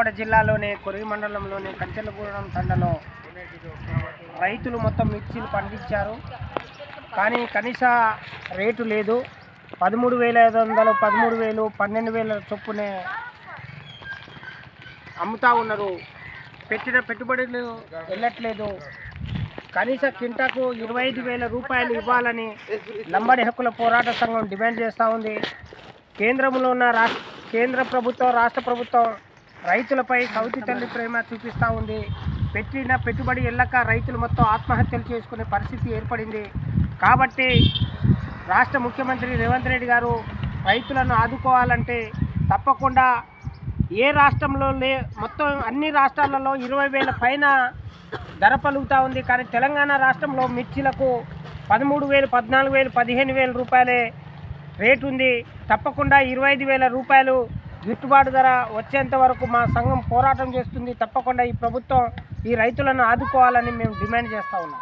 వేములవాడ జిల్లాలోని కొరివి మండలంలోని కంచెలగూడెం తండలో రైతులు మొత్తం మిర్చీలు పండించారు. కానీ కనీస రేటు లేదు. 13,500, 13,000, 12,000 చొప్పునే అమ్ముతా ఉన్నారు. పెట్టిన పెట్టుబడులు వెళ్ళట్లేదు. కనీస కింటాకు 25,000 రూపాయలు ఇవ్వాలని లంబాడి హక్కుల పోరాట సంఘం డిమాండ్ చేస్తూ ఉంది. కేంద్రంలో ఉన్న కేంద్ర ప్రభుత్వం, రాష్ట్ర ప్రభుత్వం రైతులపై సౌతి తల్లి ప్రేమ చూపిస్తూ ఉంది. పెట్టిన పెట్టుబడి వెళ్ళక రైతులు మొత్తం ఆత్మహత్యలు చేసుకునే పరిస్థితి ఏర్పడింది. కాబట్టి రాష్ట్ర ముఖ్యమంత్రి రేవంత్ రెడ్డి గారు రైతులను ఆదుకోవాలంటే తప్పకుండా ఏ రాష్ట్రంలో మొత్తం అన్ని రాష్ట్రాలలో 20,000 పైన ధర పలుకుతూ ఉంది. కానీ తెలంగాణ రాష్ట్రంలో మిర్చీలకు 13,000, 14,000, 15,000 రూపాయలే రేటు ఉంది. తప్పకుండా 25,000 రూపాయలు గిట్టుబాటు ధర వచ్చేంత వరకు మా సంఘం పోరాటం చేస్తుంది. తప్పకుండా ఈ ప్రభుత్వం ఈ రైతులను ఆదుకోవాలని మేము డిమాండ్ చేస్తూ ఉన్నాం.